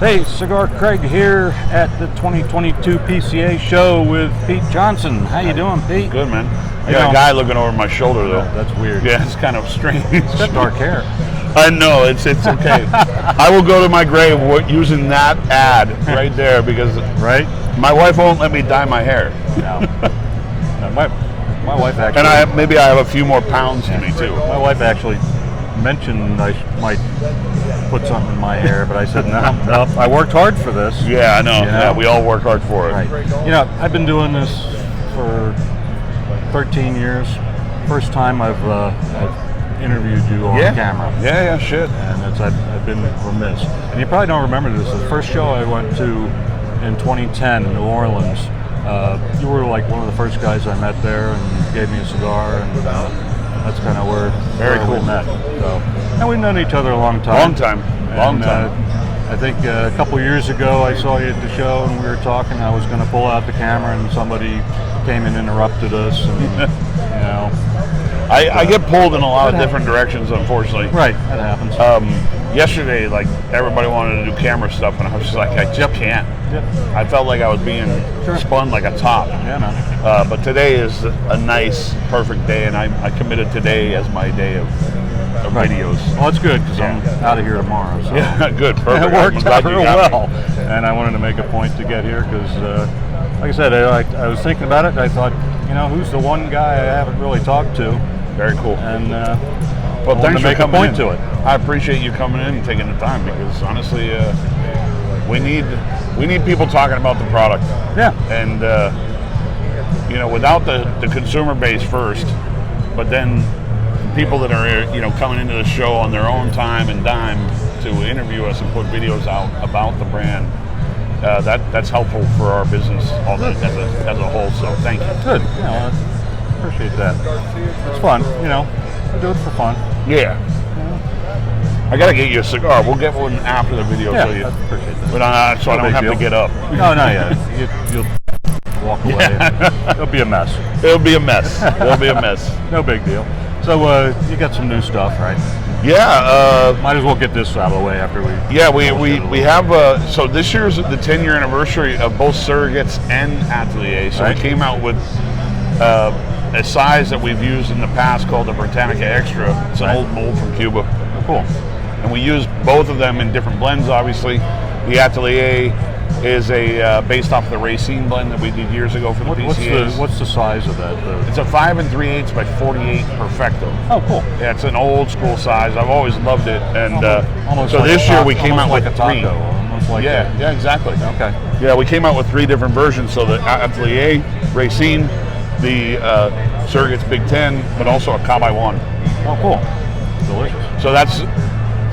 Hey, Cigar Craig here at the 2022 PCA show with Pete Johnson. How you doing, Pete? Good, man. I got a guy looking over my shoulder, though. That's weird. Yeah, it's kind of strange. It's dark hair. I know, it's okay. I will go to my grave using that ad right there because my wife won't let me dye my hair. No. My wife actually... And maybe I have a few more pounds to me, too. My wife actually mentioned I might put something in my hair, but I said, no, I worked hard for this. Yeah, I know. Yeah, we all work hard for it. Right. You know, I've been doing this for 13 years. First time I've interviewed you on camera. Yeah, shit. And I've been remiss. And you probably don't remember this. The first show I went to in 2010 in New Orleans, you were like one of the first guys I met there and gave me a cigar, and that's kind of where we met. So, and we've known each other a long time. Long time. I think a couple years ago I saw you at the show and we were talking. I was going to pull out the camera and somebody came and interrupted us. And, you know, I get pulled in a lot of different directions, unfortunately. Right, that happens. Yesterday, like, everybody wanted to do camera stuff, and I was just like, I just can't. Yep. I felt like I was being spun like a top. Yeah, man. But today is a nice, perfect day, and I committed today as my day of videos. Well, that's good, because I'm out of here tomorrow. So. Yeah, good, perfect. It worked out real well. And I wanted to make a point to get here, because, like I said, I was thinking about it, and I thought, you know, who's the one guy I haven't really talked to? Very cool. And well, thanks for coming in. To it. I appreciate you coming in and taking the time, because honestly, we need people talking about the product. Yeah. And you know, without the consumer base first, but then people that are coming into the show on their own time and dime to interview us and put videos out about the brand. That's helpful for our business as a whole. So thank you. Good. Yeah. Appreciate that. It's fun, you know. We do it for fun. Yeah. I gotta get you a cigar. We'll get one after the video. Yeah, so you, I appreciate that. But so I don't have to get up. No, not yet. You'll walk away. Yeah. It'll be a mess. It'll be a mess. It'll be a mess. No big deal. So you got some new stuff, right? Yeah. Might as well get this out of the way after we. Yeah, we have. So this year's the 10-year anniversary of both Surrogates and Ateliers. So we came out with a size that we've used in the past called the Britannica Extra. It's an old mold from Cuba. Oh, cool. And we use both of them in different blends, obviously. The Atelier is based off the Racine blend that we did years ago for the PCAs. What's the size of that? It's a 5 3/8 by 48 Perfecto. Oh, cool. Yeah, it's an old school size. I've always loved it. And almost so like this year we came out with a three. taco, almost like yeah, exactly. Okay. Yeah, we came out with 3 different versions. So the Atelier, Racine, the Surrogates Big 10, but also a Cabai 1. Oh, cool. Delicious. So it's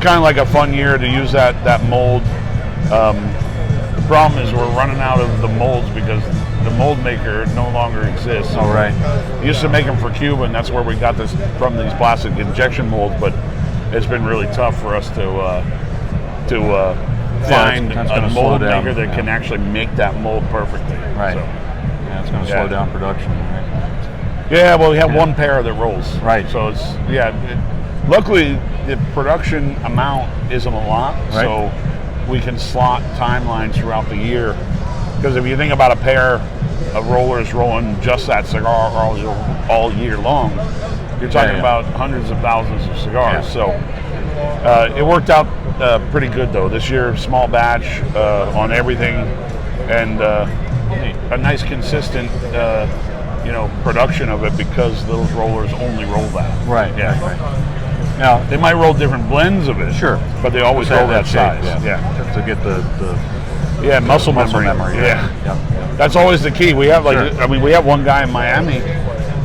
kind of like a fun year to use that mold. The problem is we're running out of the molds because the mold maker no longer exists. All right. We used to make them for Cuba, and that's where we got this from, these plastic injection molds. But it's been really tough for us to find a mold maker that can actually make that mold perfectly. Right. So, yeah, it's going to slow down production. Right? Yeah. Well, we have one pair that rolls. Right. So it's luckily the production amount isn't a lot. Right. So we can slot timelines throughout the year, because if you think about a pair of rollers rolling just that cigar all year long, you're talking about hundreds of thousands of cigars. So it worked out pretty good though this year. Small batch on everything, and a nice consistent production of it, because those rollers only roll that. Right. Yeah. Right. Now they might roll different blends of it. Sure. But they always roll that size. Yeah. Just to get the muscle memory. Yeah. That's always the key. We have we have one guy in Miami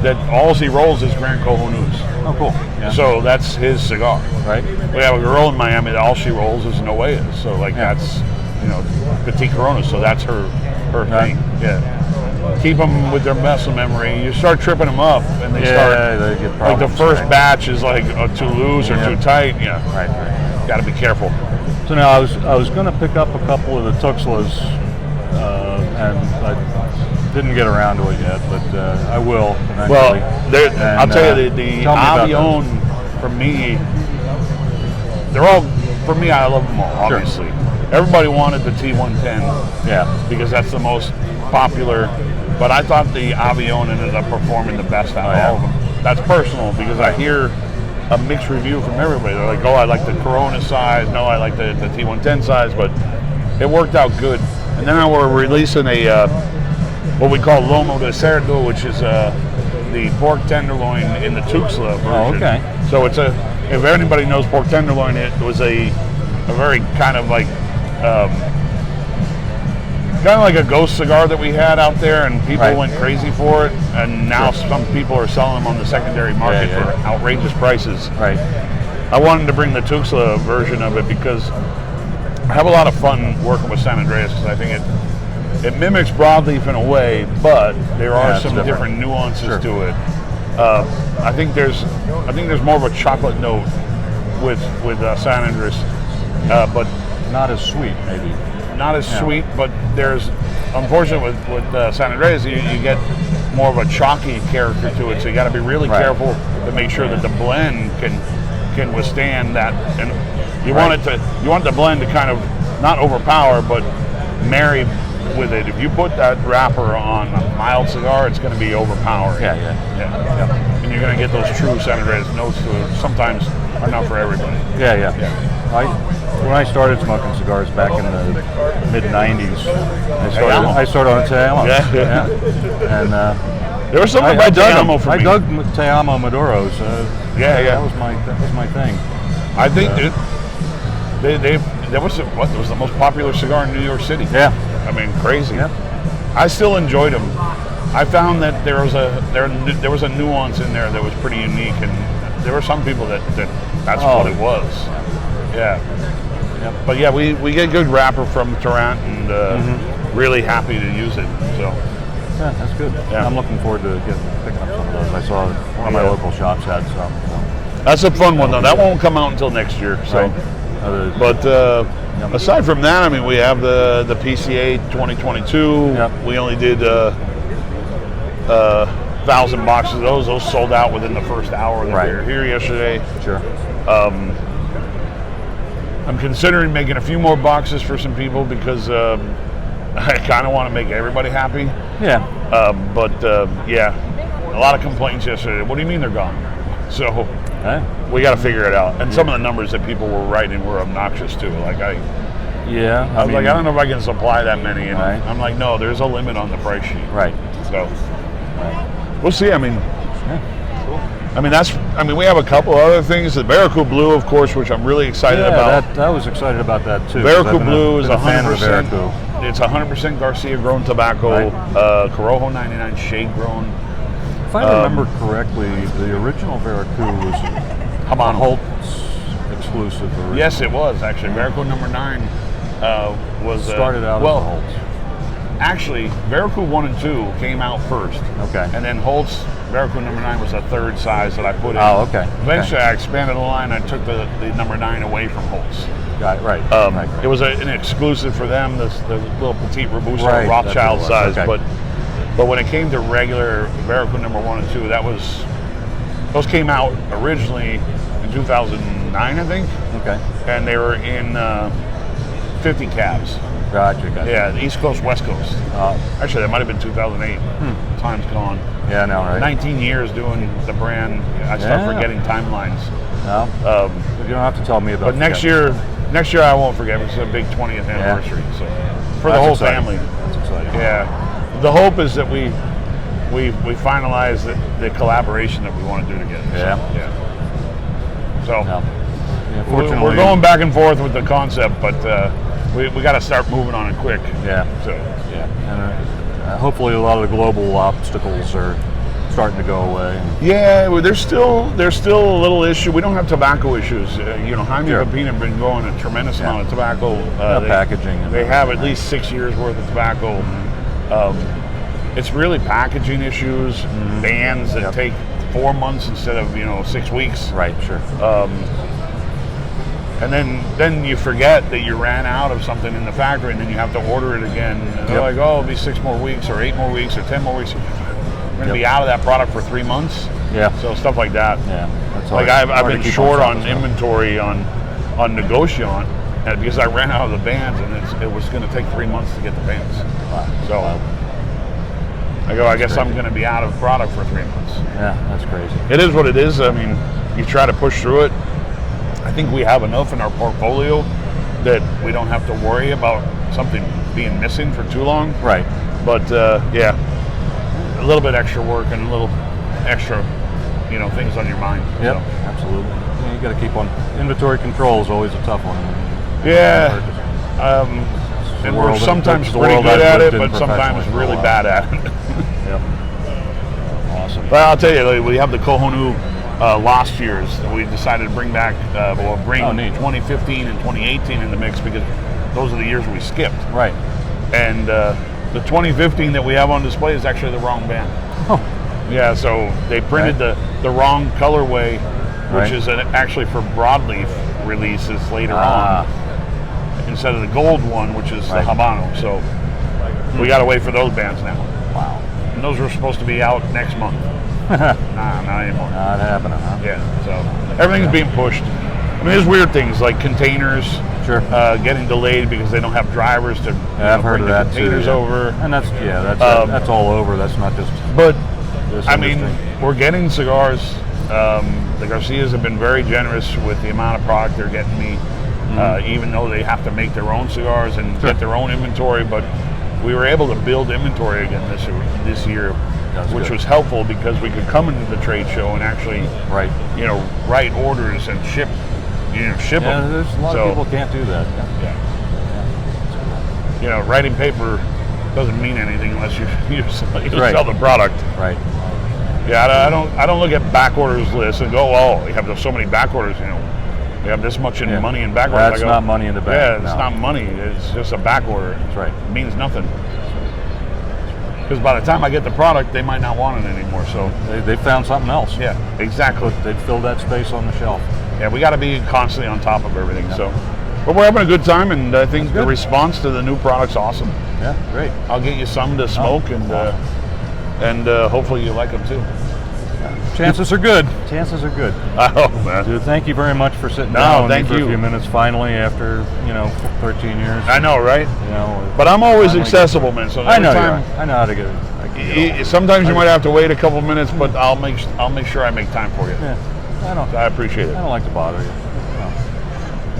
that all he rolls is Grand Cojonus. Oh, cool. Yeah. So that's his cigar. Right. We have a girl in Miami that all she rolls is Noeas. So that's Petit Corona. So that's her thing. Yeah. Keep them with their muscle memory. You start tripping them up, and they get like the first batch is like too loose or too tight. Yeah. Right. Got to be careful. So now I was going to pick up a couple of the Tuxlas, and I didn't get around to it yet, but I will eventually. Well, I'll tell you, the Avion, for me, they're all, for me, I love them all, obviously. Sure. everybody wanted the T110 Yeah. because that's the most popular. But I thought the Avión ended up performing the best out of all of them. That's personal because I hear a mixed review from everybody. They're like, oh, I like the Corona size. No, I like the T110 size. But it worked out good. And then we're releasing a what we call Lomo de Cerdo, which is the pork tenderloin in the Tuxla version. Oh, okay. So it's if anybody knows pork tenderloin, it was a very kind of like a ghost cigar that we had out there, and people went crazy for it. And now some people are selling them on the secondary market for outrageous prices. Right. I wanted to bring the Tuxla version of it because I have a lot of fun working with San Andreas because I think it mimics broadleaf in a way, but there are some different nuances to it. I think there's more of a chocolate note with San Andreas, but not as sweet, maybe. Not as sweet, but there's, unfortunately, with San Andreas, you get more of a chalky character to it. So you got to be really careful to make sure that the blend can withstand that. And you want the blend to kind of not overpower, but marry with it. If you put that wrapper on a mild cigar, it's going to be overpowering. Yeah. And you're going to get those true San Andreas notes to it. Sometimes are not for everybody. Yeah. When I started smoking cigars back in the mid-90s, I started on Teamo. Yeah. And there was something about Teamo for me. I dug Teamo Maduros. That was my thing. I think that was the most popular cigar in New York City. Yeah. I mean, crazy. Yeah. I still enjoyed them. I found that there was a nuance in there that was pretty unique, and there were some people that's what it was. Yeah. But yeah, we get good wrapper from Tarrant, and really happy to use it. So yeah, that's good. Yeah. I'm looking forward to picking up some of those. I saw one of my local shops had some. So. That's a fun one though. That won't come out until next year. So, but aside from that, I mean, we have the PCA 2022. Yep. We only did 1,000 boxes of those. Those sold out within the first hour that we were here yesterday. Sure. I'm considering making a few more boxes for some people because I kind of want to make everybody happy. Yeah. But a lot of complaints yesterday. What do you mean they're gone? So we got to figure it out. And some of the numbers that people were writing were obnoxious too. Like I was like, I don't know if I can supply that many. And I'm like, no, there's a limit on the price sheet. Right. So we'll see. I mean. I mean, we have a couple other things. The Veracruz Blue, of course, which I'm really excited about. I was excited about that too. Veracruz Blue is 100%. It's 100% Garcia grown tobacco, Corojo 99 shade grown. If I remember correctly, the original Veracruz was Holt's exclusive. Original. Yes, it was actually. Veracruz number 9 was started out as a Holt's. Actually, Veracruz 1 and 2 came out first. Okay. And then Holt's Veracruz number 9 was the third size that I put in. Oh, okay. Eventually, I expanded the line. I took the number 9 away from Holt's. Got it. Right. It was an exclusive for them, the little petite Robusto Rothschild size. Okay. But when it came to regular Veracruz number 1 and 2, those came out originally in 2009, I think. Okay. And they were in 50 cabs. Gotcha. Yeah, the East Coast, West Coast. Actually, that might have been 2008. Time's gone. Yeah, I know, right? 19 years doing the brand. I start forgetting timelines. No. You don't have to tell me about. But next year I won't forget. It's a big 20th anniversary. So for the whole family. That's exciting. Yeah. The hope is that we finalize the collaboration that we want to do together. So we're going back and forth with the concept, but we got to start moving on it quick. Yeah. So and hopefully a lot of the global obstacles are starting to go away. Yeah, well, there's still a little issue. We don't have tobacco issues. Jaime and Pepin have been growing a tremendous amount of tobacco. Packaging. They have at least 6 years worth of tobacco. It's really packaging issues, bans that take 4 months instead of 6 weeks. Right. Sure. And then you forget that you ran out of something in the factory, and then you have to order it again. And they're like, oh, it'll be 6 more weeks, or 8 more weeks, or 10 more weeks. We're going to be out of that product for 3 months. Yeah. So stuff like that. Yeah. Like I've been short on inventory on Negociant and because I ran out of the bands, and it was going to take 3 months to get the bands. Wow. So I go, I guess I'm going to be out of product for 3 months. Yeah, that's crazy. It is what it is. I mean, you try to push through it. I think we have enough in our portfolio that we don't have to worry about something being missing for too long. Right. But yeah, a little bit extra work and a little extra, things on your mind. Yep, So. absolutely. Yeah, you got to keep on. Inventory control is always a tough one. Yeah. And we're sometimes pretty good at it, but sometimes really bad at it. Yep. Awesome. But I'll tell you, we have the Kohonu last year's that we decided to bring back. We'll bring 2015 and 2018 in the mix because those are the years we skipped. Right. And the 2015 that we have on display is actually the wrong band. Oh. Yeah, so they printed the wrong colorway, which is actually for broadleaf releases later on, instead of the gold one, which is the Habano. So we got to wait for those bands now. Wow. And those were supposed to be out next month. Nah, not anymore. Not happening, huh? Yeah, so everything's being pushed. I mean, there's weird things like containers getting delayed because they don't have drivers to I've heard bring of the that containers too, over. And that's all over. That's not just. But this I mean, industry. we're getting cigars. The Garcias have been very generous with the amount of product they're getting me, even though they have to make their own cigars and get their own inventory. But we were able to build inventory again this year, which was helpful because we could come into the trade show and actually, write orders and ship them. There's a lot of people can't do that. Writing paper doesn't mean anything unless you sell the product. Right. Yeah, I don't look at back orders lists and go, oh, we have so many back orders. We have this much in money in back orders. That's not money in the bank. Yeah, it's not money. It's just a back order. That's right. It means nothing. Because by the time I get the product, they might not want it anymore. So they found something else. Yeah, exactly. They'd fill that space on the shelf. Yeah, we got to be constantly on top of everything. Yeah. So, but we're having a good time, and I think the response to the new product's awesome. Yeah, great. I'll get you some to smoke, and hopefully you like them too. Chances are good. Chances are good. Oh man, dude, thank you very much for sitting down thank for you. a few minutes finally after 13 years. I know, right? But I'm always accessible, man. So I know I know how to get it. Sometimes you might have to wait a couple minutes, but I'll make sure I make time for you. Yeah, I appreciate it. I don't like to bother you.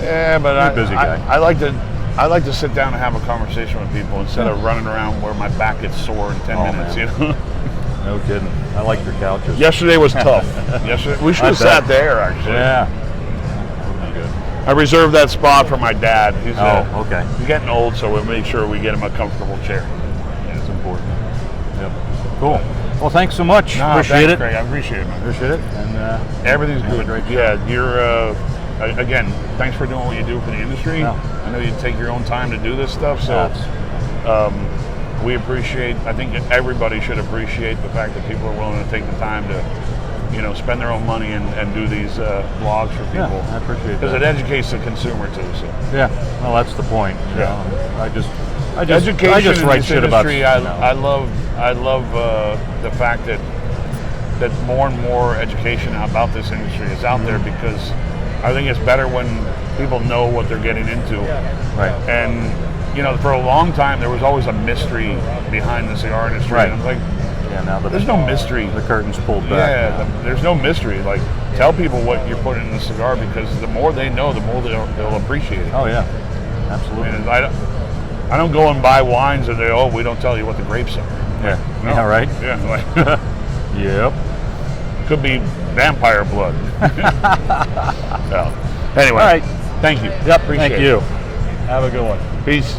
Yeah, but I'm a busy guy. I like to sit down and have a conversation with people instead of running around where my back gets sore in 10 minutes. Man. No kidding. I like your couches. Yesterday was tough. We should have sat there, actually. Yeah. That would be good. I reserved that spot for my dad. Okay. He's getting old, so we'll make sure we get him a comfortable chair. Yeah, it's important. Yep. Cool. Well, thanks so much. Appreciate it. Craig. I appreciate it, man. Appreciate it. And everything's good. Great yeah, you're. Again, thanks for doing what you do for the industry. No. I know you take your own time to do this stuff, so. We appreciate. I think everybody should appreciate the fact that people are willing to take the time to, spend their own money and do these blogs for people. Yeah, I appreciate that. Because it educates the consumer too. So. Yeah, well, that's the point. I just education write in this shit industry. about. I love the fact that more and more education about this industry is out there because I think it's better when people know what they're getting into. Right. And for a long time, there was always a mystery behind the cigar industry. Right. And I'm like, now that there's no mystery. The curtain's pulled back. Yeah, there's no mystery. Like, tell people what you're putting in the cigar because the more they know, the more they'll appreciate it. Oh, yeah. Absolutely. And I don't go and buy wines and we don't tell you what the grapes are. Yeah. No. Yeah, right? Yeah. Yep. Could be vampire blood. Anyway. All right. Thank you. Yep. Appreciate Thank you. it. Have a good one. Peace.